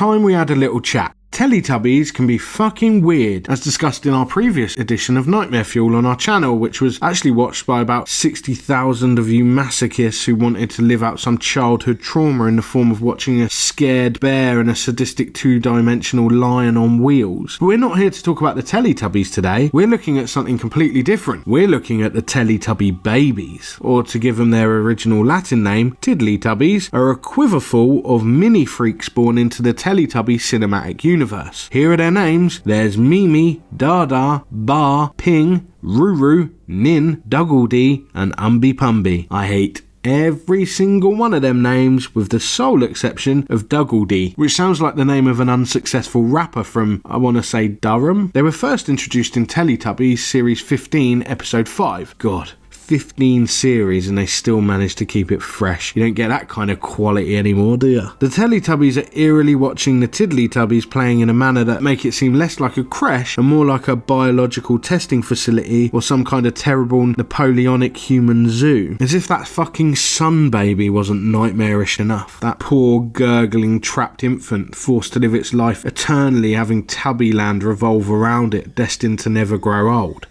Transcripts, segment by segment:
time we had a little chat. Teletubbies can be fucking weird, as discussed in our previous edition of Nightmare Fuel on our channel, which was actually watched by about 60,000 of you masochists who wanted to live out some childhood trauma in the form of watching a scared bear and a sadistic two-dimensional lion on wheels. But we're not here to talk about the Teletubbies today. We're looking at something completely different. We're looking at the Teletubby babies, or to give them their original Latin name, Tiddlytubbies, are a quiverful of mini freaks born into the Teletubby cinematic universe. Here are their names. There's Mimi, Dada, Bar, Ping, Ruru, Nin, Duggledy, and Umby Pumby. I hate every single one of them names, with the sole exception of Duggledy, which sounds like the name of an unsuccessful rapper from, I want to say, Durham. They were first introduced in Teletubbies Series 15, Episode 5. God. 15 series and they still manage to keep it fresh. You don't get that kind of quality anymore, do you? The Teletubbies are eerily watching the Tiddlytubbies playing in a manner that make it seem less like a creche and more like a biological testing facility or some kind of terrible Napoleonic human zoo. As if that fucking sun baby wasn't nightmarish enough. That poor gurgling trapped infant forced to live its life eternally having Tubbyland revolve around it, destined to never grow old.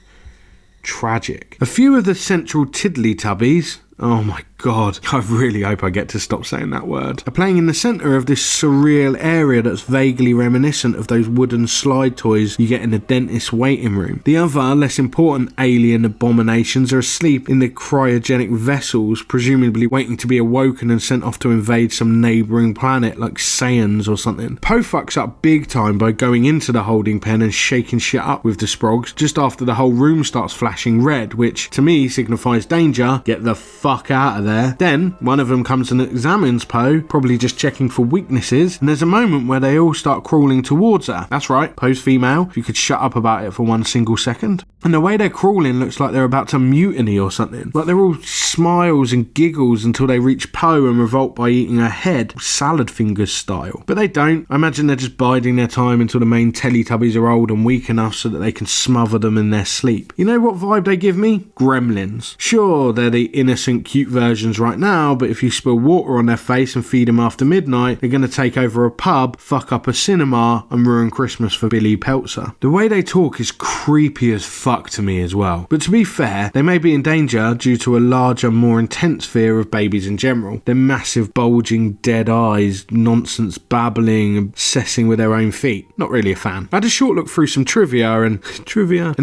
Tragic. A few of the central Tiddlytubbies, oh my god, I really hope I get to stop saying that word, are playing in the centre of this surreal area that's vaguely reminiscent of those wooden slide toys you get in the dentist's waiting room. The other, less important alien abominations are asleep in the cryogenic vessels, presumably waiting to be awoken and sent off to invade some neighbouring planet like Saiyans or something. Poe fucks up big time by going into the holding pen and shaking shit up with the Sprogs just after the whole room starts flashing red, which to me signifies danger. Get the fuck out of there. Then one of them comes and examines Poe, probably just checking for weaknesses, and there's a moment where they all start crawling towards her. That's right, Poe's female, if you could shut up about it for 1 single second. And the way they're crawling looks like they're about to mutiny or something. Like they're all smiles and giggles until they reach Poe and revolt by eating her head, salad fingers style. But they don't. I imagine they're just biding their time until the main Teletubbies are old and weak enough so that they can smother them in their sleep. You know what vibe they give me? Gremlins. Sure, they're the innocent, cute versions right now, but if you spill water on their face and feed them after midnight, they're going to take over a pub, fuck up a cinema, and ruin Christmas for Billy Peltzer. The way they talk is creepy as fuck to me as well. But to be fair, they may be in danger due to a larger, more intense fear of babies in general. Their massive, bulging, dead eyes, nonsense babbling, obsessing with their own feet. Not really a fan. I had a short look through some trivia, and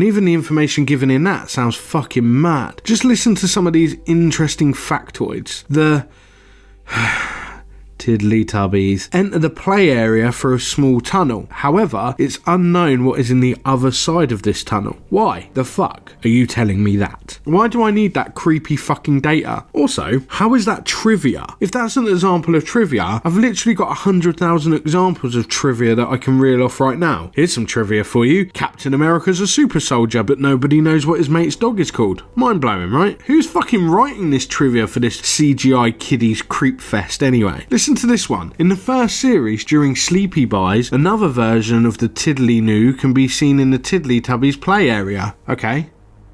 even the information given in that sounds fucking mad. Just listen to some of these interesting factoids. The Tiddlytubbies enter the play area through a small tunnel. However, it's unknown what is in the other side of this tunnel. Why the fuck are you telling me that? Why do I need that creepy fucking data? Also, how is that trivia? If that's an example of trivia, I've literally got 100,000 examples of trivia that I can reel off right now. Here's some trivia for you. Captain America's a super soldier, but nobody knows what his mate's dog is called. Mind blowing, right? Who's fucking writing this trivia for this CGI kiddies creep fest anyway? Listen to this one. In the first series, during Sleepy Buys, another version of the Tiddly Noo can be seen in the Tiddlytubbies play area. Okay.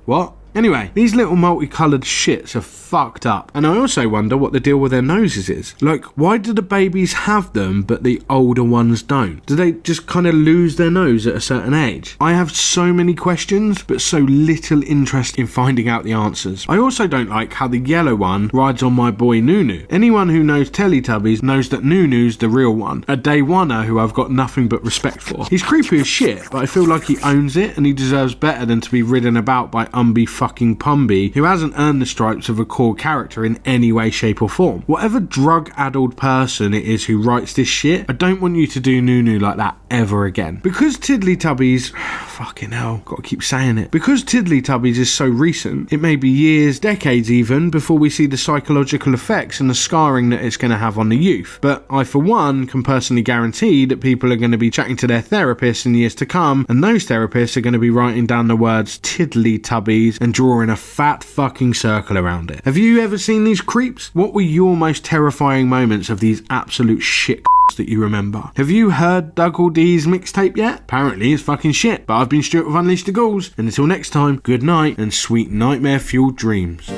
What? Anyway, these little multicoloured shits are fucked up, and I also wonder what the deal with their noses is. Like, why do the babies have them but the older ones don't? Do they just kind of lose their nose at a certain age? I have so many questions but so little interest in finding out the answers. I also don't like how the yellow one rides on my boy Nunu. Anyone who knows Teletubbies knows that Nunu's the real one, a day oneer who I've got nothing but respect for. He's creepy as shit, but I feel like he owns it and he deserves better than to be ridden about by Umby fucking Pumby, who hasn't earned the stripes of a core character in any way, shape or form. Whatever drug-addled person it is who writes this shit, I don't want you to do Nunu like that ever again. Because Tiddlytubbies, fucking hell, gotta keep saying it. Because Tiddlytubbies is so recent, it may be years, decades even, before we see the psychological effects and the scarring that it's going to have on the youth. But I, for one, can personally guarantee that people are going to be chatting to their therapists in years to come, and those therapists are going to be writing down the words Tiddlytubbies and drawing a fat fucking circle around it. Have you ever seen these creeps? What were your most terrifying moments of these absolute shit that you remember? Have you heard Duggledy's mixtape yet? Apparently it's fucking shit, but I've been Stuart with Unleash the Ghouls, and until next time, good night and sweet nightmare fueled dreams.